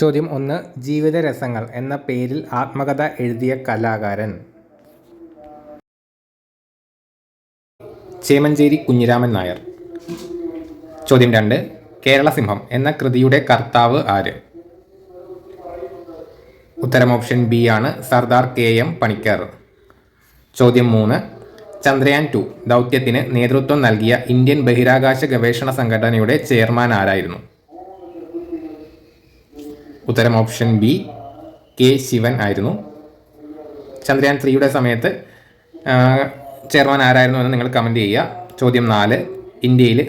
ചോദ്യം 1. ജീവിതരസങ്ങൾ എന്ന പേരിൽ ആത്മകഥ എഴുതിയ കലാകാരൻ? ചേമഞ്ചേരി കുഞ്ഞിരാമൻ നായർ. ചോദ്യം 2. കേരളസിംഹം എന്ന കൃതിയുടെ കർത്താവ് ആര്? ഉത്തരം ഓപ്ഷൻ ബി ആണ്, സർദാർ KM പണിക്കർ. ചോദ്യം 3. ചന്ദ്രയാൻ 2 ദൗത്യത്തിന് നേതൃത്വം നൽകിയ ഇന്ത്യൻ ബഹിരാകാശ ഗവേഷണ സംഘടനയുടെ ചെയർമാൻ ആരായിരുന്നു? ഉത്തരം ഓപ്ഷൻ ബി, K. ശിവൻ ആയിരുന്നു. ചന്ദ്രയാൻ 3യുടെ സമയത്ത് ചെയർമാൻ ആരായിരുന്നു എന്ന് നിങ്ങൾ കമൻറ്റ് ചെയ്യുക. ചോദ്യം 4. ഇന്ത്യയിൽ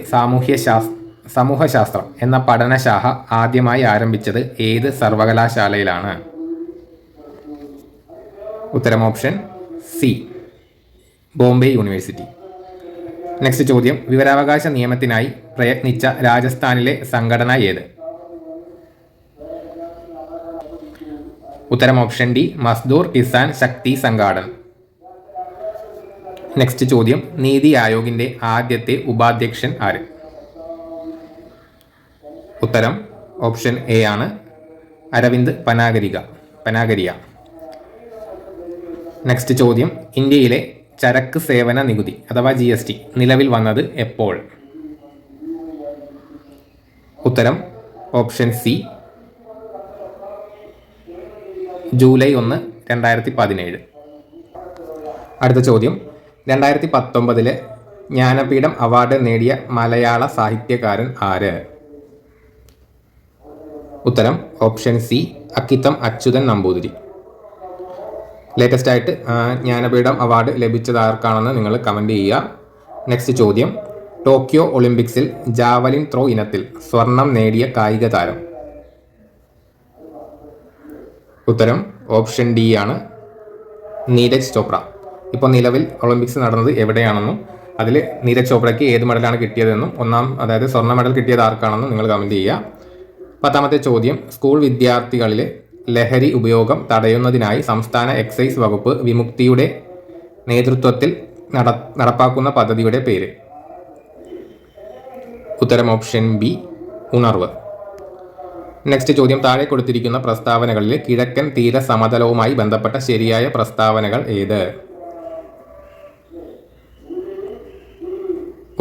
സമൂഹശാസ്ത്രം എന്ന പഠനശാഖ ആദ്യമായി ആരംഭിച്ചത് ഏത് സർവകലാശാലയിലാണ്? ഉത്തരം option C, Bombay university. Next ചോദ്യം. വിവരാവകാശ നിയമത്തിനായി പ്രയത്നിച്ച രാജസ്ഥാനിലെ സംഘടന ഏത്? ഉത്തരം ഓപ്ഷൻ ഡി, മസ്ദൂർ കിസാൻ ശക്തി സംഘാടൻ. നെക്സ്റ്റ് ചോദ്യം. നീതി ആയോഗിന്റെ ആദ്യത്തെ ഉപാധ്യക്ഷൻ ആര്? ഉത്തരം ഓപ്ഷൻ എ ആണ്, അരവിന്ദ് പനാഗരിയ. നെക്സ്റ്റ് ചോദ്യം. ഇന്ത്യയിലെ ചരക്ക് സേവന നികുതി അഥവാ GST നിലവിൽ വന്നത് എപ്പോൾ? ഉത്തരം ഓപ്ഷൻ സി, ജൂലൈ 1, 2017. അടുത്ത ചോദ്യം. 2019 ജ്ഞാനപീഠം അവാർഡ് നേടിയ മലയാള സാഹിത്യകാരൻ ആര്? ഉത്തരം option C, Akkitham Achuthan Namboothiri. Latest ആയിട്ട് ജ്ഞാനപീഠം അവാർഡ് ലഭിച്ചത് ആർക്കാണെന്ന് നിങ്ങൾ കമൻറ്റ് ചെയ്യുക. നെക്സ്റ്റ് ചോദ്യം. ടോക്കിയോ ഒളിമ്പിക്സിൽ ജാവലിൻ ത്രോ ഇനത്തിൽ സ്വർണം നേടിയ കായിക താരം? ഉത്തരം ഓപ്ഷൻ ഡി ആണ്, നീരജ് ചോപ്ര. ഇപ്പോൾ നിലവിൽ ഒളിമ്പിക്സ് നടന്നത് എവിടെയാണെന്നും അതിൽ നീരജ് ചോപ്രയ്ക്ക് ഏത് മെഡലാണ് കിട്ടിയതെന്നും അതായത് സ്വർണ്ണ മെഡൽ കിട്ടിയത് ആർക്കാണെന്നും നിങ്ങൾ കമൻറ്റ് ചെയ്യുക. 10ാമത്തെ ചോദ്യം. സ്കൂൾ വിദ്യാർത്ഥികളിലെ ലഹരി ഉപയോഗം തടയുന്നതിനായി സംസ്ഥാന എക്സൈസ് വകുപ്പ് വിമുക്തിയുടെ നേതൃത്വത്തിൽ നടപ്പാക്കുന്ന പദ്ധതിയുടെ പേര്? ഉത്തരം ഓപ്ഷൻ ബി, ഉണർവ്. നെക്സ്റ്റ് ചോദ്യം. താഴെ കൊടുത്തിരിക്കുന്ന പ്രസ്താവനകളിൽ കിഴക്കൻ തീര സമതലവുമായി ബന്ധപ്പെട്ട ശരിയായ പ്രസ്താവനകൾ ഏത്?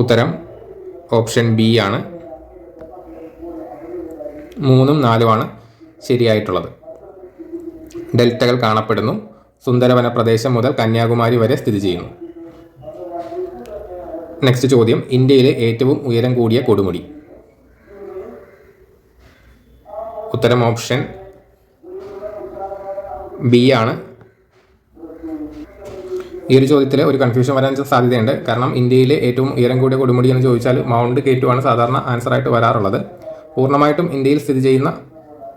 ഉത്തരം ഓപ്ഷൻ ബി ആണ്, 3ഉം 4ഉമാണ് ശരിയായിട്ടുള്ളത്. ഡെൽറ്റകൾ കാണപ്പെടുന്നു. സുന്ദരവന പ്രദേശം മുതൽ കന്യാകുമാരി വരെ സ്ഥിതി ചെയ്യുന്നു. നെക്സ്റ്റ് ചോദ്യം. ഇന്ത്യയിലെ ഏറ്റവും ഉയരം കൂടിയ കൊടുമുടി? ഉത്തരം ഓപ്ഷൻ ബി ആണ്. ഈ ഒരു ചോദ്യത്തിൽ ഒരു കൺഫ്യൂഷൻ വരാൻ സാധ്യതയുണ്ട്. കാരണം ഇന്ത്യയിലെ ഏറ്റവും ഉയരം കൂടിയ കൊടുമുടി എന്ന് ചോദിച്ചാൽ മൗണ്ട് K2 ആണ് സാധാരണ ആൻസറായിട്ട് വരാറുള്ളത്. പൂർണ്ണമായിട്ടും ഇന്ത്യയിൽ സ്ഥിതി ചെയ്യുന്ന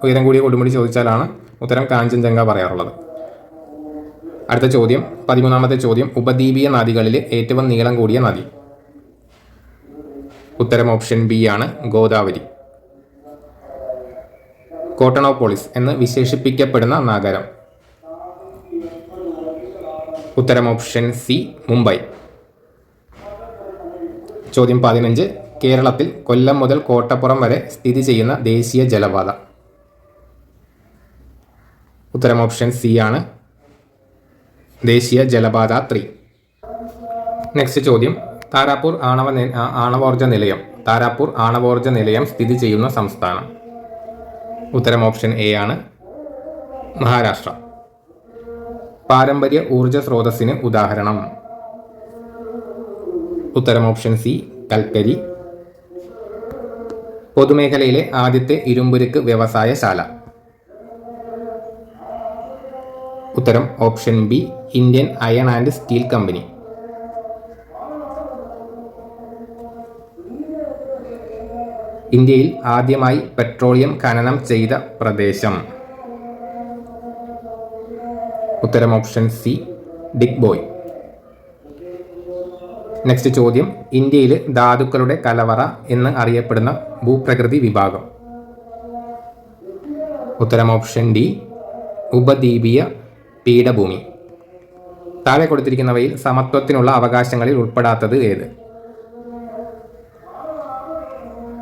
ഉയരം കൂടിയ കൊടുമുടി ചോദിച്ചാലാണ് ഉത്തരം കാഞ്ചൻജംഗ പറയാറുള്ളത്. അടുത്ത ചോദ്യം. 13ാമത്തെ ചോദ്യം. ഉപദ്വീപീയ നദികളിൽ ഏറ്റവും നീളം കൂടിയ നദി? ഉത്തരം ഓപ്ഷൻ ബി ആണ്, ഗോദാവരി. കോട്ടണോപോളിസ് എന്ന് വിശേഷിപ്പിക്കപ്പെടുന്ന നഗരം? ഉത്തരം ഓപ്ഷൻ സി, മുംബൈ. ചോദ്യം 15. കേരളത്തിൽ കൊല്ലം മുതൽ കോട്ടപ്പുറം വരെ സ്ഥിതി ചെയ്യുന്ന ദേശീയ ജലപാത? ഉത്തരം ഓപ്ഷൻ സി ആണ്, ദേശീയ ജലപാത 3. നെക്സ്റ്റ് ചോദ്യം. താരാപൂർ ആണവോർജ നിലയം സ്ഥിതി ചെയ്യുന്ന സംസ്ഥാനം? ഉത്തരം ഓപ്ഷൻ എ ആണ്, മഹാരാഷ്ട്ര. പാരമ്പര്യ ഊർജ സ്രോതസ്സിന് ഉദാഹരണം? ഉത്തരം ഓപ്ഷൻ സി, കൽക്കരി. പൊതുമേഖലയിലെ ആദ്യത്തെ ഇരുമ്പുരുക്ക് വ്യവസായശാല? ഉത്തരം option B, Indian iron and steel company. ഇന്ത്യയിൽ ആദ്യമായി പെട്രോളിയം ഖനനം ചെയ്ത പ്രദേശം? ഉത്തരം ഓപ്ഷൻ സി, ഡിഗ്ബോയ്. നെക്സ്റ്റ് ചോദ്യം. ഇന്ത്യയിൽ ധാതുക്കളുടെ കലവറ എന്ന് അറിയപ്പെടുന്ന ഭൂപ്രകൃതി വിഭാഗം? ഉത്തരം ഓപ്ഷൻ ഡി, ഉപദ്വീപീയ പീഠഭൂമി. താഴെ കൊടുത്തിരിക്കുന്നവയിൽ സമത്വത്തിനുള്ള അവകാശങ്ങളിൽ ഉൾപ്പെടാത്തത് ഏത്?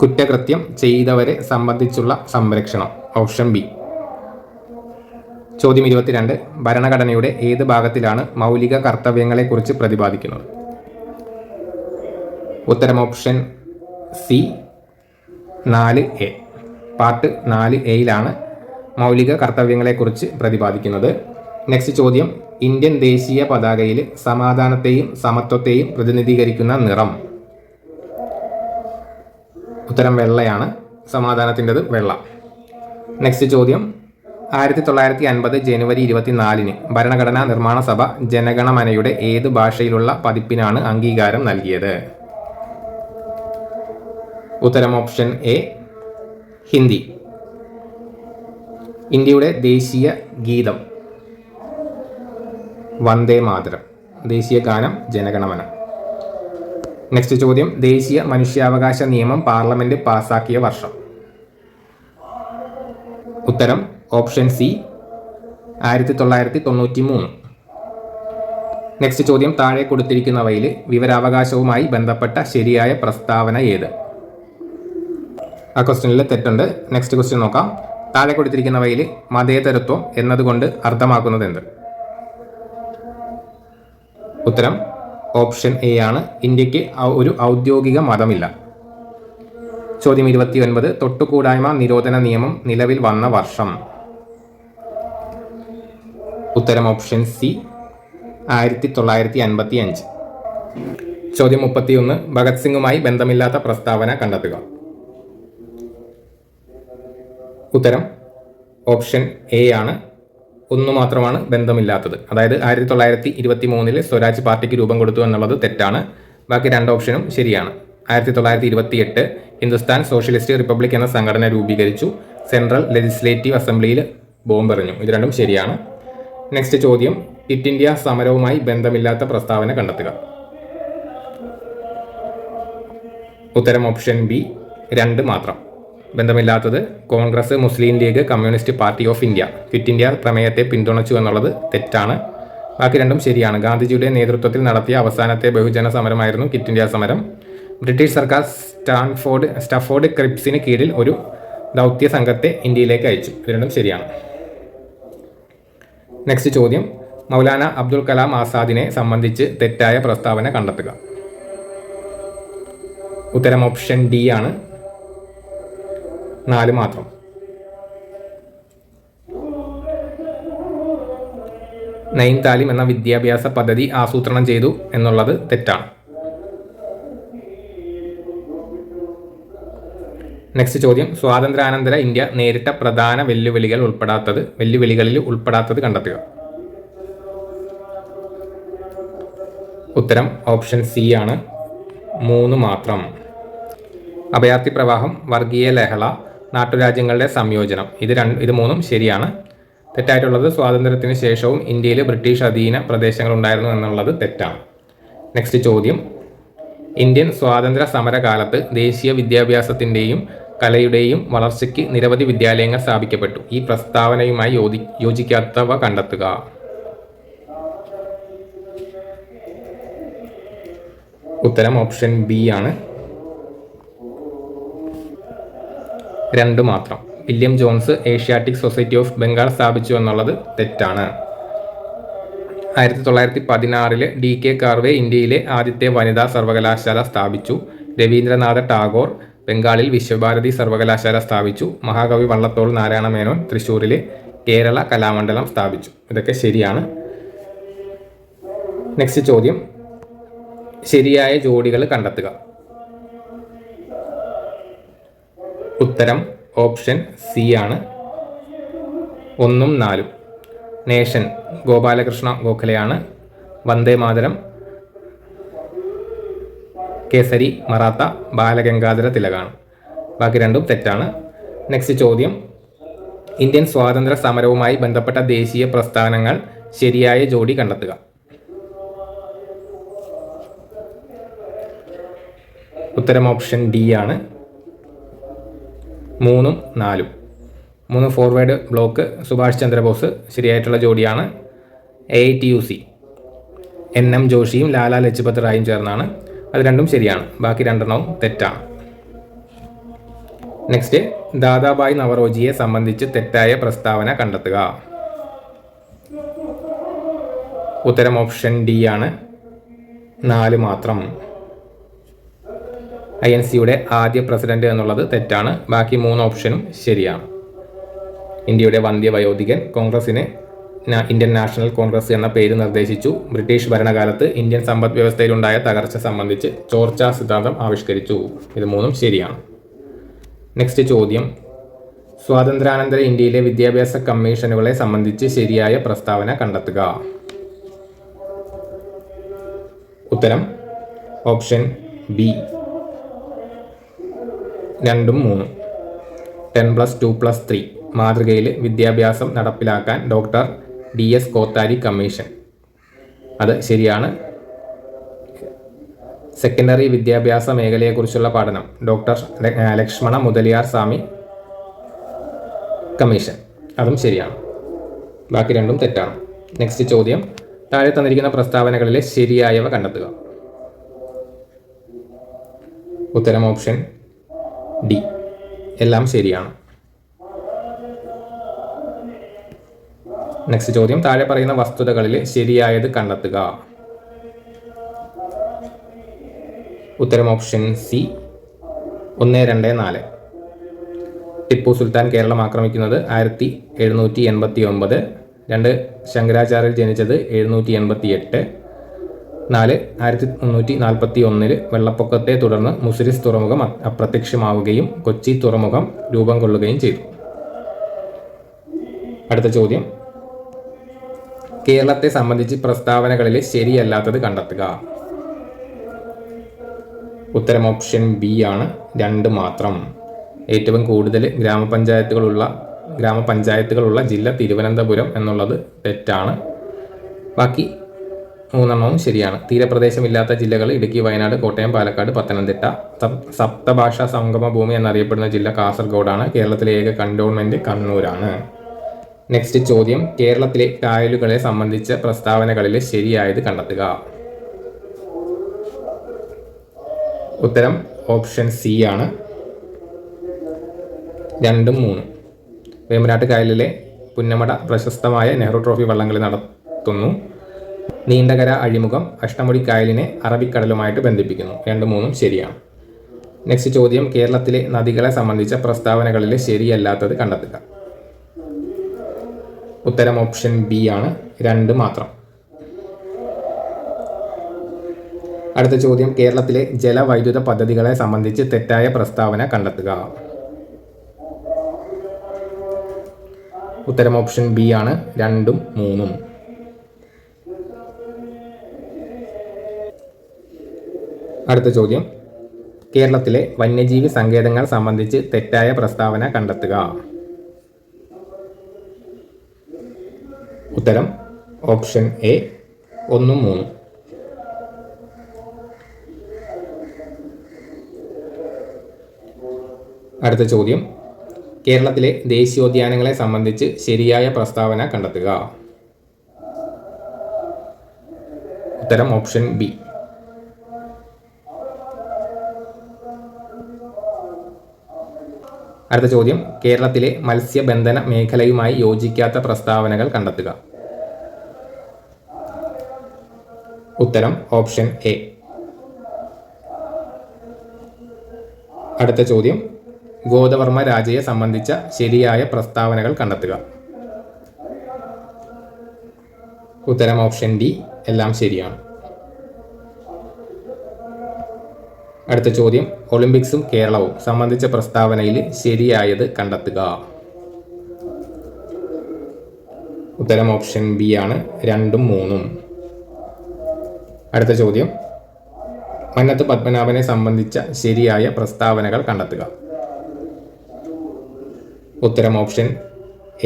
കുറ്റകൃത്യം ചെയ്തവരെ സംബന്ധിച്ചുള്ള സംരക്ഷണം? ഓപ്ഷൻ ബി, ചോദ്യം 22. ഭരണഘടനയുടെ ഏത് ഭാഗത്തിലാണ് മൗലിക കർത്തവ്യങ്ങളെക്കുറിച്ച് പ്രതിപാദിക്കുന്നത്? ഉത്തരം option C 4A. Part 4A മൗലിക കർത്തവ്യങ്ങളെക്കുറിച്ച് പ്രതിപാദിക്കുന്നത്. നെക്സ്റ്റ് ചോദ്യം, ഇന്ത്യൻ ദേശീയ പതാകയിൽ സമാധാനത്തെയും സമത്വത്തെയും പ്രതിനിധീകരിക്കുന്ന നിറം? ഉത്തരം വെള്ളയാണ്. സമാധാനത്തിൻ്റെത് വെള്ള. നെക്സ്റ്റ് ചോദ്യം, 1950 ജനുവരി 24 ഭരണഘടനാ നിർമ്മാണ സഭ ജനഗണമനയുടെ ഏത് ഭാഷയിലുള്ള പതിപ്പിനാണ് അംഗീകാരം നൽകിയത്? ഉത്തരം ഓപ്ഷൻ എ ഹിന്ദി. ഇന്ത്യയുടെ ദേശീയ ഗീതം വന്ദേ മാതരം. ദേശീയ ഗാനം ജനഗണമന. നെക്സ്റ്റ് ചോദ്യം, ദേശീയ മനുഷ്യാവകാശ നിയമം പാർലമെന്റ് പാസാക്കിയ വർഷം? ഉത്തരം ഓപ്ഷൻ സി 1993. നെക്സ്റ്റ് ചോദ്യം, താഴെ കൊടുത്തിരിക്കുന്നവയിൽ വിവരാവകാശവുമായി ബന്ധപ്പെട്ട ശരിയായ പ്രസ്താവന ഏത്? ആ ക്വസ്റ്റ്യനിൽ തെറ്റുണ്ട്. നെക്സ്റ്റ് ക്വസ്റ്റ്യൻ നോക്കാം. താഴെ കൊടുത്തിരിക്കുന്നവയിൽ മതേതരത്വം എന്നതുകൊണ്ട് അർത്ഥമാക്കുന്നത് എന്ത്? ഉത്തരം ഓപ്ഷൻ എ ആണ്. ഇന്ത്യക്ക് ഒരു ഔദ്യോഗിക മതമില്ല. ചോദ്യം 29. തൊട്ടുകൂടായ്മ നിരോധന നിയമം നിലവിൽ വന്ന വർഷം? ഉത്തരം ഓപ്ഷൻ സി 1955. ചോദ്യം 31. ഭഗത് സിംഗുമായി ബന്ധമില്ലാത്ത പ്രസ്താവന കണ്ടെത്തുക. ഉത്തരം ഓപ്ഷൻ എ ആണ്. ഒന്നു മാത്രമാണ് ബന്ധമില്ലാത്തത്. അതായത് 1923 സ്വരാജ് പാർട്ടിക്ക് രൂപം കൊടുത്തു എന്നുള്ളത് തെറ്റാണ്. ബാക്കി രണ്ട് ഓപ്ഷനും ശരിയാണ്. 1928 ഹിന്ദുസ്ഥാൻ സോഷ്യലിസ്റ്റ് റിപ്പബ്ലിക് എന്ന സംഘടന രൂപീകരിച്ചു. സെൻട്രൽ ലെജിസ്ലേറ്റീവ് അസംബ്ലിയിൽ ബോംബെറിഞ്ഞു. ഇത് രണ്ടും ശരിയാണ്. നെക്സ്റ്റ് ചോദ്യം, ക്വിറ്റ് ഇന്ത്യ സമരവുമായി ബന്ധമില്ലാത്ത പ്രസ്താവന കണ്ടെത്തുക. ഉത്തരം ഓപ്ഷൻ ബി 2 മാത്രം. ബന്ധമില്ലാത്തത് കോൺഗ്രസ്, മുസ്ലിം ലീഗ്, കമ്മ്യൂണിസ്റ്റ് പാർട്ടി ഓഫ് ഇന്ത്യ ക്വിറ്റ് ഇന്ത്യ പ്രമേയത്തെ പിന്തുണച്ചു എന്നുള്ളത് തെറ്റാണ്. ബാക്കി രണ്ടും ശരിയാണ്. ഗാന്ധിജിയുടെ നേതൃത്വത്തിൽ നടത്തിയ അവസാനത്തെ ബഹുജന സമരമായിരുന്നു ക്വിറ്റ് ഇന്ത്യ സമരം. ബ്രിട്ടീഷ് സർക്കാർ സ്റ്റഫോർഡ് ക്രിപ്സിന് കീഴിൽ ഒരു ദൗത്യ സംഘത്തെ ഇന്ത്യയിലേക്ക് അയച്ചു. ഇത് രണ്ടും ശരിയാണ്. നെക്സ്റ്റ് ചോദ്യം, മൗലാന അബ്ദുൽ കലാം ആസാദിനെ സംബന്ധിച്ച് തെറ്റായ പ്രസ്താവന കണ്ടെത്തുക. ഉത്തരം ഓപ്ഷൻ ഡി ആണ്. 4 മാത്രം. നൈൻ താലിം എന്ന വിദ്യാഭ്യാസ പദ്ധതി ആസൂത്രണം ചെയ്തു എന്നുള്ളത് തെറ്റാണ്. നെക്സ്റ്റ് ചോദ്യം, സ്വാതന്ത്ര്യാനന്തര ഇന്ത്യ നേരിട്ട പ്രധാന വെല്ലുവിളികളിൽ ഉൾപ്പെടാത്തത് കണ്ടെത്തുക. ഉത്തരം ഓപ്ഷൻ സി ആണ്. 3 മാത്രം. അഭയാർത്ഥി പ്രവാഹം, വർഗീയ ലഹള, നാട്ടുരാജ്യങ്ങളുടെ സംയോജനം. ഇത് 3ഉം ശരിയാണ്. തെറ്റായിട്ടുള്ളത് സ്വാതന്ത്ര്യത്തിന് ശേഷവും ഇന്ത്യയിൽ ബ്രിട്ടീഷ് അധീന പ്രദേശങ്ങൾ ഉണ്ടായിരുന്നു എന്നുള്ളത് തെറ്റാണ്. നെക്സ്റ്റ് ചോദ്യം, ഇന്ത്യൻ സ്വാതന്ത്ര്യ സമരകാലത്ത് ദേശീയ വിദ്യാഭ്യാസത്തിൻ്റെയും കലയുടെയും വളർച്ചയ്ക്ക് നിരവധി വിദ്യാലയങ്ങൾ സ്ഥാപിക്കപ്പെട്ടു. ഈ പ്രസ്താവനയുമായി യോജിക്കാത്തവ കണ്ടെത്തുക. ഉത്തരം ഓപ്ഷൻ ബി ആണ്. 2 മാത്രം. William Jones Asiatic society of Bengal സ്ഥാപിച്ചു എന്നുള്ളത് തെറ്റാണ്. 1916 DK കാർവേ ഇന്ത്യയിലെ ആദ്യത്തെ വനിതാ സർവകലാശാല സ്ഥാപിച്ചു. രവീന്ദ്രനാഥ ടാഗോർ ബംഗാളിൽ വിശ്വഭാരതി സർവകലാശാല സ്ഥാപിച്ചു. മഹാകവി വള്ളത്തോൾ നാരായണ മേനോൻ തൃശ്ശൂരിലെ കേരള കലാമണ്ഡലം സ്ഥാപിച്ചു. ഇതൊക്കെ ശരിയാണ്. നെക്സ്റ്റ് ചോദ്യം, ശരിയായ ജോഡികൾ കണ്ടെത്തുക. ഉത്തരം ഓപ്ഷൻ സി ആണ്. 1ഉം 4ഉം. നേഷൻ ഗോപാലകൃഷ്ണ ഗോഖലെയാണ്. വന്ദേ മാതരം കേസരി മറാത്ത ബാലഗംഗാധര തിലകാണ്. ബാക്കി രണ്ടും തെറ്റാണ്. നെക്സ്റ്റ് ചോദ്യം, ഇന്ത്യൻ സ്വാതന്ത്ര്യ സമരവുമായി ബന്ധപ്പെട്ട ദേശീയ പ്രസ്ഥാനങ്ങൾ ശരിയായ ജോഡി കണ്ടെത്തുക. ഉത്തരം ഓപ്ഷൻ ഡി ആണ്. 3ഉം 4ഉം. 3 ഫോർവേഡ് ബ്ലോക്ക് സുഭാഷ് ചന്ദ്രബോസ് ശരിയായിട്ടുള്ള ജോഡിയാണ്. AITUC NM ജോഷിയും ലാലാ ലജ്പത് റായും ചേർന്നാണ്. അത് രണ്ടും ശരിയാണ്. ബാക്കി 2എണ്ണവും തെറ്റാണ്. നെക്സ്റ്റ്, ദാദാഭായ് നവറോജിയെ സംബന്ധിച്ച് തെറ്റായ പ്രസ്താവന കണ്ടെത്തുക. ഉത്തരം ഓപ്ഷൻ ഡി ആണ്, 4 മാത്രം. INCയുടെ ആദ്യ പ്രസിഡന്റ് എന്നുള്ളത് തെറ്റാണ്. ബാക്കി 3 ഓപ്ഷനും ശരിയാണ്. ഇന്ത്യയുടെ വന്ധ്യവയോധികൻ, കോൺഗ്രസിന് ഇന്ത്യൻ നാഷണൽ കോൺഗ്രസ് എന്ന പേര് നിർദ്ദേശിച്ചു. ബ്രിട്ടീഷ് ഭരണകാലത്ത് ഇന്ത്യൻ സമ്പദ് വ്യവസ്ഥയിലുണ്ടായ തകർച്ച സംബന്ധിച്ച് ചോർച്ചാ സിദ്ധാന്തം ആവിഷ്കരിച്ചു. ഇത് 3ഉം ശരിയാണ്. നെക്സ്റ്റ് ചോദ്യം, സ്വാതന്ത്ര്യാനന്തര ഇന്ത്യയിലെ വിദ്യാഭ്യാസ കമ്മീഷനുകളെ സംബന്ധിച്ച് ശരിയായ പ്രസ്താവന കണ്ടെത്തുക. ഉത്തരം ഓപ്ഷൻ ബി, 2ഉം 3ഉം. 10+2+3 മാതൃകയിൽ വിദ്യാഭ്യാസം നടപ്പിലാക്കാൻ ഡോക്ടർ DS കോത്താരി കമ്മീഷൻ. അത് ശരിയാണ്. സെക്കൻഡറി വിദ്യാഭ്യാസ മേഖലയെക്കുറിച്ചുള്ള പഠനം ഡോക്ടർ ലക്ഷ്മണ മുതലിയാർ സ്വാമി കമ്മീഷൻ. അതും ശരിയാണ്. ബാക്കി 2ഉം തെറ്റാണ്. നെക്സ്റ്റ് ചോദ്യം, താഴെ തന്നിരിക്കുന്ന പ്രസ്താവനകളിലെ ശരിയായവ കണ്ടെത്തുക. ഉത്തരം ഓപ്ഷൻ ഡി, എല്ലാം ശരിയാണ്. നെക്സ്റ്റ് ചോദ്യം, താഴെ പറയുന്ന വസ്തുതകളിൽ ശരിയായത് കണ്ടെത്തുക. ഉത്തരം ഓപ്ഷൻ സി, 1, 2, 4. ടിപ്പു സുൽത്താൻ കേരളം ആക്രമിക്കുന്നത് 1789. 2 ശങ്കരാചാര്യർ ജനിച്ചത് 788. 4 1341 വെള്ളപ്പൊക്കത്തെ തുടർന്ന് മുസിരിസ് തുറമുഖം അപ്രത്യക്ഷമാവുകയും കൊച്ചി തുറമുഖം രൂപം കൊള്ളുകയും ചെയ്തു. അടുത്ത ചോദ്യം, കേരളത്തെ സംബന്ധിച്ച് പ്രസ്താവനകളിൽ ശരിയല്ലാത്തത് കണ്ടെത്തുക. ഉത്തരം ഓപ്ഷൻ ബി ആണ്, 2 മാത്രം. ഏറ്റവും കൂടുതൽ ഗ്രാമപഞ്ചായത്തുകളുള്ള ജില്ല തിരുവനന്തപുരം എന്നുള്ളത് തെറ്റാണ്. ബാക്കി 3 ശരിയാണ്. തീരപ്രദേശമില്ലാത്ത ജില്ലകൾ ഇടുക്കി, വയനാട്, കോട്ടയം, പാലക്കാട്, പത്തനംതിട്ട. സപ്തഭാഷാ സംഗമ ഭൂമി എന്നറിയപ്പെടുന്ന ജില്ല കാസർഗോഡാണ്. കേരളത്തിലെ ഏക കണ്ടോൺമെന്റ് കണ്ണൂരാണ്. നെക്സ്റ്റ് ചോദ്യം, കേരളത്തിലെ കായലുകളെ സംബന്ധിച്ച പ്രസ്താവനകളിൽ ശരിയായത് കണ്ടെത്തുക. ഉത്തരം ഓപ്ഷൻ സി ആണ്, 2ഉം 3ഉം. വേമ്പനാട്ട് കായലിലെ പുന്നമട പ്രശസ്തമായ നെഹ്റു ട്രോഫി വള്ളംകളി നടത്തുന്നു. നീണ്ടകര അഴിമുഖം അഷ്ടമുടി കായലിനെ അറബിക്കടലുമായിട്ട് ബന്ധിപ്പിക്കുന്നു. 2ഉം 3ഉം ശരിയാണ്. നെക്സ്റ്റ് ചോദ്യം, കേരളത്തിലെ നദികളെ സംബന്ധിച്ച പ്രസ്താവനകളിൽ ശരിയല്ലാത്തത് കണ്ടെത്തുക. ഉത്തരം ഓപ്ഷൻ ബി ആണ്, 2 മാത്രം. അടുത്ത ചോദ്യം, കേരളത്തിലെ ജലവൈദ്യുത പദ്ധതികളെ സംബന്ധിച്ച് തെറ്റായ പ്രസ്താവന കണ്ടെത്തുക. ഉത്തരം ഓപ്ഷൻ ബി ആണ്, 2ഉം 3ഉം. അടുത്ത ചോദ്യം, കേരളത്തിലെ വന്യജീവി സങ്കേതങ്ങൾ സംബന്ധിച്ച് തെറ്റായ പ്രസ്താവന കണ്ടെത്തുക. ഉത്തരം ഓപ്ഷൻ എ, 1ഉം 3ഉം. അടുത്ത ചോദ്യം, കേരളത്തിലെ ദേശീയോദ്യാനങ്ങളെ സംബന്ധിച്ച് ശരിയായ പ്രസ്താവന കണ്ടെത്തുക. ഉത്തരം ഓപ്ഷൻ ബി. അടുത്ത ചോദ്യം, കേരളത്തിലെ മത്സ്യബന്ധന മേഖലയുമായി യോജിക്കാത്ത പ്രസ്താവനകൾ കണ്ടെത്തുക. ഉത്തരം ഓപ്ഷൻ എ. അടുത്ത ചോദ്യം, ഗോദവർമ്മ രാജയെ സംബന്ധിച്ച ശരിയായ പ്രസ്താവനകൾ കണ്ടെത്തുക. ഉത്തരം ഓപ്ഷൻ ഡി, എല്ലാം ശരിയാണ്. അടുത്ത ചോദ്യം, ഒളിമ്പിക്സും കേരളവും സംബന്ധിച്ച പ്രസ്താവനയിൽ ശരിയായത് കണ്ടെത്തുക. ഉത്തരം ഓപ്ഷൻ ബി ആണ്, 2ഉം 3ഉം. അടുത്ത ചോദ്യം, മന്നത്ത് പത്മനാഭനെ സംബന്ധിച്ച ശരിയായ പ്രസ്താവനകൾ കണ്ടെത്തുക. ഉത്തരം ഓപ്ഷൻ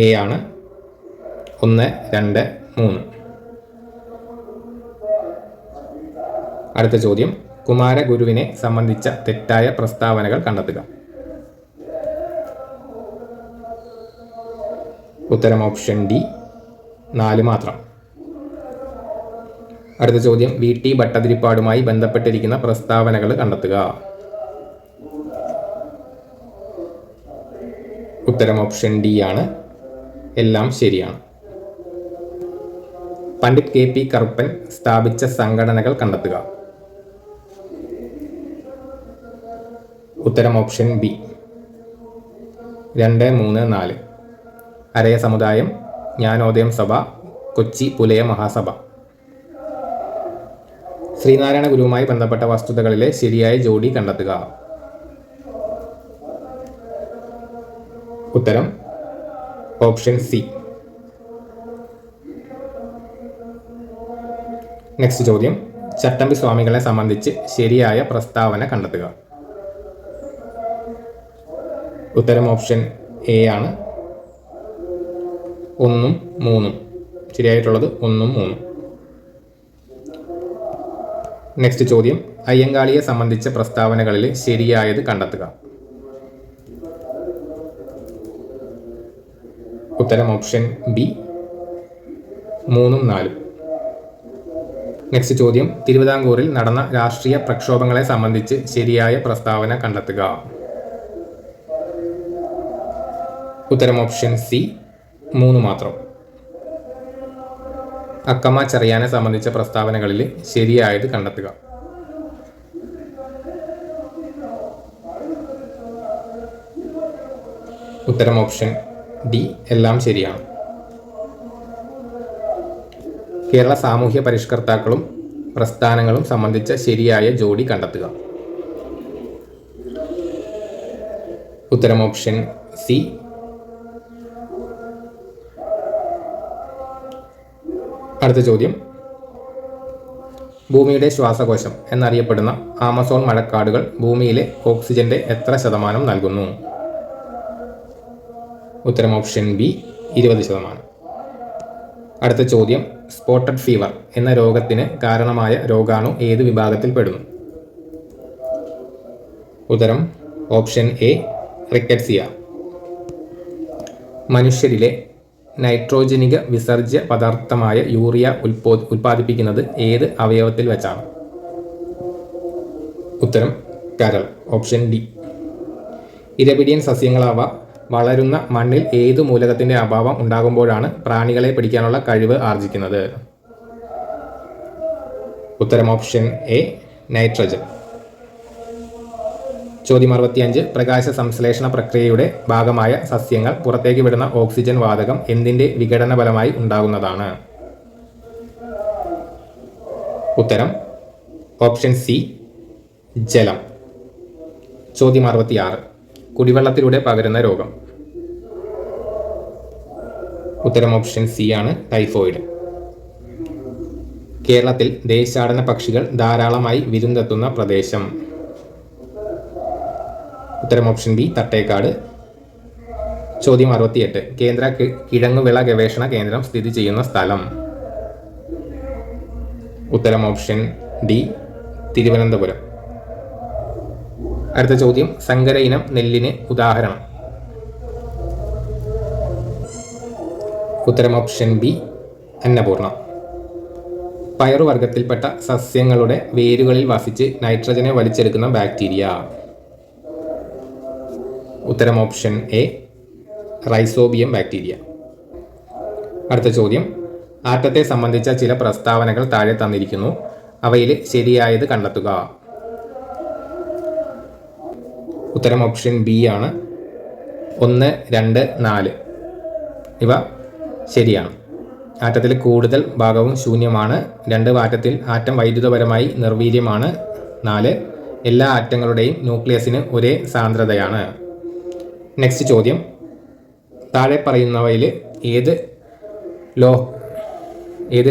എ ആണ്, 1, 2, 3. അടുത്ത ചോദ്യം, കുമാരഗുരുവിനെ സംബന്ധിച്ച തെറ്റായ പ്രസ്താവനകൾ കണ്ടെത്തുക. ഉത്തരം ഓപ്ഷൻ ഡി, 4 മാത്രം. അടുത്ത ചോദ്യം, VT ഭട്ടതിരിപ്പാടുമായി ബന്ധപ്പെട്ടിരിക്കുന്ന പ്രസ്താവനകൾ കണ്ടെത്തുക. ഉത്തരം ഓപ്ഷൻ ഡി ആണ്, എല്ലാം ശരിയാണ്. പണ്ഡിറ്റ് KP കറുപ്പൻ സ്ഥാപിച്ച സംഘടനകൾ കണ്ടെത്തുക. ഉത്തരം ഓപ്ഷൻ ബി 2, 3, 4. അരയ സമുദായം, ജ്ഞാനോദയം സഭ, കൊച്ചി പുലയ മഹാസഭ. ശ്രീനാരായണ ഗുരുവുമായി ബന്ധപ്പെട്ട വസ്തുതകളിലെ ശരിയായ ജോഡി കണ്ടെത്തുക. ഉത്തരം ഓപ്ഷൻ സി. നെക്സ്റ്റ് ചോദ്യം, ചട്ടമ്പി സ്വാമികളെ സംബന്ധിച്ച് ശരിയായ പ്രസ്താവന കണ്ടെത്തുക. ഉത്തരം ഓപ്ഷൻ എ ആണ്. 1, 3. ശരിയായിട്ടുള്ളത് 1, 3. നെക്സ്റ്റ് ചോദ്യം, അയ്യങ്കാളിയെ സംബന്ധിച്ച പ്രസ്താവനകളിൽ ശരിയായത് കണ്ടെത്തുക. ഉത്തരം ഓപ്ഷൻ ബി 3, 4. നെക്സ്റ്റ് ചോദ്യം, തിരുവിതാംകൂറിൽ നടന്ന രാഷ്ട്രീയ പ്രക്ഷോഭങ്ങളെ സംബന്ധിച്ച് ശരിയായ പ്രസ്താവന കണ്ടെത്തുക. ഉത്തരം ഓപ്ഷൻ സി 3 മാത്രം. അക്കമ്മ ചെറിയാനെ സംബന്ധിച്ച പ്രസ്താവനകളിൽ ശരിയായത് കണ്ടെത്തുക. ഉത്തരം ഓപ്ഷൻ ഡി എല്ലാം ശരിയാണ്. കേരള സാമൂഹ്യ പരിഷ്കർത്താക്കളും പ്രസ്ഥാനങ്ങളും സംബന്ധിച്ച ശരിയായ ജോഡി കണ്ടെത്തുക. ഉത്തരം ഓപ്ഷൻ സി. അടുത്ത ചോദ്യം, ഭൂമിയുടെ ശ്വാസകോശം എന്നറിയപ്പെടുന്ന ആമസോൺ മഴക്കാടുകൾ ഭൂമിയിലെ ഓക്സിജന്റെ എത്ര ശതമാനം നൽകുന്നു? ഉത്തരം ഓപ്ഷൻ ബി 20%. അടുത്ത ചോദ്യം, സ്പോട്ടഡ് ഫീവർ എന്ന രോഗത്തിന് കാരണമായ രോഗാണു ഏത് വിഭാഗത്തിൽ പെടുന്നു? ഉത്തരം ഓപ്ഷൻ എ റിക്കറ്റ്സിയ. മനുഷ്യരിലെ നൈട്രോജനിക വിസർജ്യ പദാർത്ഥമായ യൂറിയ ഉൽപ്പാദിപ്പിക്കുന്നത് ഏത് അവയവത്തിൽ വെച്ചാണ്? ഉത്തരം കരൾ, ഓപ്ഷൻ ഡി. ഇരപിടിയൻ സസ്യങ്ങളാവ വളരുന്ന മണ്ണിൽ ഏതു മൂലകത്തിന്റെ അഭാവം ഉണ്ടാകുമ്പോഴാണ് പ്രാണികളെ പിടിക്കാനുള്ള കഴിവ് ആർജിക്കുന്നത്? ഉത്തരം ഓപ്ഷൻ എ നൈട്രജൻ. ചോദ്യം 65, പ്രകാശ സംശ്ലേഷണ പ്രക്രിയയുടെ ഭാഗമായ സസ്യങ്ങൾ പുറത്തേക്ക് വിടുന്ന ഓക്സിജൻ വാതകം എന്തിന്റെ വിഘടന ഫലമായി ഉണ്ടാകുന്നതാണ്? ഉത്തരം ഓപ്ഷൻ സി ജലം. ചോദ്യം 66, കുടിവെള്ളത്തിലൂടെ പകരുന്ന രോഗം? ഉത്തരം ഓപ്ഷൻ സി ആണ് ടൈഫോയിഡ്. കേരളത്തിൽ ദേശാടന പക്ഷികൾ ധാരാളമായി വിരുന്നെത്തുന്ന പ്രദേശം? ഉത്തരം ഓപ്ഷൻ ബി തട്ടേക്കാട്. ചോദ്യം 68, കേന്ദ്ര കിഴങ്ങുവിള ഗവേഷണ കേന്ദ്രം സ്ഥിതി ചെയ്യുന്ന സ്ഥലം? ഉത്തരം ഓപ്ഷൻ ഡി തിരുവനന്തപുരം. അടുത്ത ചോദ്യം, സങ്കര ഇനം നെല്ലിന് ഉദാഹരണം? ഉത്തരം ഓപ്ഷൻ ബി അന്നപൂർണ. പയറുവർഗത്തിൽപ്പെട്ട സസ്യങ്ങളുടെ വേരുകളിൽ വസിച്ച് നൈട്രജനെ വലിച്ചെടുക്കുന്ന ബാക്ടീരിയ? ഉത്തരം ഓപ്ഷൻ എ റൈസോബിയം ബാക്ടീരിയ. അടുത്ത ചോദ്യം, ആറ്റത്തെ സംബന്ധിച്ച ചില പ്രസ്താവനകൾ താഴെ തന്നിരിക്കുന്നു. അവയിൽ ശരിയായത് കണ്ടെത്തുക. ഉത്തരം ഓപ്ഷൻ ബി ആണ്. 1, 2, 4 ഇവ ശരിയാണ്. ആറ്റത്തിൽ കൂടുതൽ ഭാഗവും ശൂന്യമാണ്. 2 ആറ്റം വൈദ്യുതപരമായി നിർവീര്യമാണ്. 4 എല്ലാ ആറ്റങ്ങളുടെയും ന്യൂക്ലിയസിന് ഒരേ സാന്ദ്രതയാണ്. നെക്സ്റ്റ് ചോദ്യം, താഴെ പറയുന്നവയിൽ ഏത്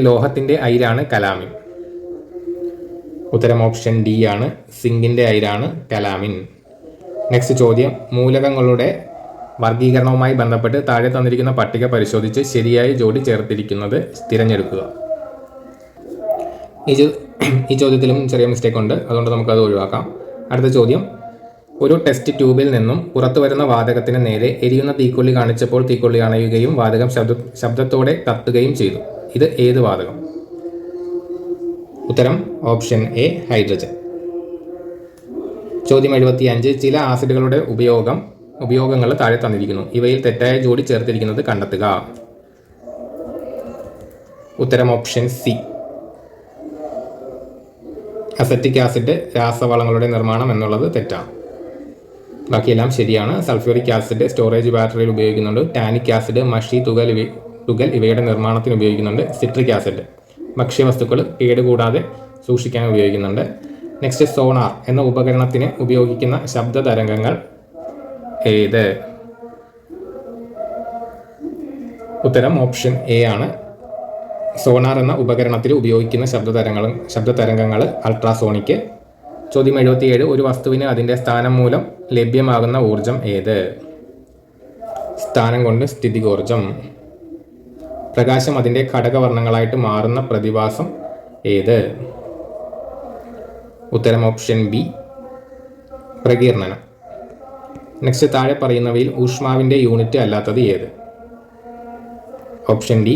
ലോഹത്തിൻ്റെ അയിരാണ് കലാമിൻ? ഉത്തരം ഓപ്ഷൻ ഡി ആണ്. സിങ്കിൻ്റെ അയിരാണ് കലാമിൻ. നെക്സ്റ്റ് ചോദ്യം, മൂലകങ്ങളുടെ വർഗീകരണവുമായി ബന്ധപ്പെട്ട് താഴെ തന്നിരിക്കുന്ന പട്ടിക പരിശോധിച്ച് ശരിയായ ജോഡി ചേർത്തിരിക്കുന്നത് തിരഞ്ഞെടുക്കുക. ഈ ചോദ്യത്തിലും ചെറിയ മിസ്റ്റേക്ക് ഉണ്ട്, അതുകൊണ്ട് നമുക്കത് ഒഴിവാക്കാം. അടുത്ത ചോദ്യം, ഒരു ടെസ്റ്റ് ട്യൂബിൽ നിന്നും പുറത്തു വരുന്ന വാതകത്തിന് നേരെ എരിയുന്ന തീക്കൊള്ളി കാണിച്ചപ്പോൾ തീക്കൊള്ളി അണയുകയും വാതകം ശബ്ദത്തോടെ കത്തുകയും ചെയ്തു. ഇത് ഏത് വാതകം? ഉത്തരം ഓപ്ഷൻ എ ഹൈഡ്രജൻ. ചോദ്യം 75, ചില ആസിഡുകളുടെ ഉപയോഗങ്ങൾ താഴെ തന്നിരിക്കുന്നു. ഇവയിൽ തെറ്റായ ജോഡി ചേർത്തിരിക്കുന്നത് കണ്ടെത്തുക. ഉത്തരം ഓപ്ഷൻ സി. അസറ്റിക് ആസിഡ് രാസവളങ്ങളുടെ നിർമ്മാണം എന്നുള്ളത് തെറ്റാണ്. ബാക്കിയെല്ലാം ശരിയാണ്. സൾഫ്യൂറിക് ആസിഡ് സ്റ്റോറേജ് ബാറ്ററിയിൽ ഉപയോഗിക്കുന്നുണ്ട്. ടാനിക് ആസിഡ് മഷി, തുകൽ ഇവയുടെ നിർമ്മാണത്തിന് ഉപയോഗിക്കുന്നുണ്ട്. സിട്രിക് ആസിഡ് ഭക്ഷ്യവസ്തുക്കൾ കേടുകൂടാതെ സൂക്ഷിക്കാൻ ഉപയോഗിക്കുന്നുണ്ട്. നെക്സ്റ്റ്, സോണാർ എന്ന ഉപകരണത്തിന് ഉപയോഗിക്കുന്ന ശബ്ദ തരംഗങ്ങൾ ഏത്? ഉത്തരം ഓപ്ഷൻ എ ആണ്. സോണാർ എന്ന ഉപകരണത്തിൽ ഉപയോഗിക്കുന്ന ശബ്ദതരംഗങ്ങൾ അൾട്രാസോണിക്. ചോദ്യം 77. ഒരു വസ്തുവിന് അതിൻ്റെ സ്ഥാനം മൂലം ലഭ്യമാകുന്ന ഊർജം ഏത്? സ്ഥാനം കൊണ്ട് സ്ഥിതികോർജം. പ്രകാശം അതിൻ്റെ ഘടകവർണ്ണങ്ങളായിട്ട് മാറുന്ന പ്രതിഭാസം ഏത്? ഉത്തരം ഓപ്ഷൻ ബി, പ്രകീർണനം. നെക്സ്റ്റ്, താഴെ പറയുന്നവയിൽ ഊഷ്മാവിൻ്റെ യൂണിറ്റ് അല്ലാത്തത് ഏത്? Option D,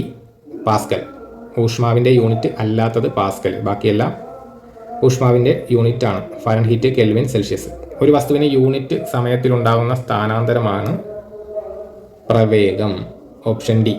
pascal. ഊഷ്മാവിൻ്റെ യൂണിറ്റ് അല്ലാത്തത് പാസ്കൽ. ബാക്കിയെല്ലാം ഊഷ്മാവിൻ്റെ യൂണിറ്റ് ആണ്. Fahrenheit, kelvin, celsius. ഒരു വസ്തുവിന് യൂണിറ്റ് സമയത്തിലുണ്ടാകുന്ന സ്ഥാനാന്തരമാണ് പ്രവേഗം. Option D.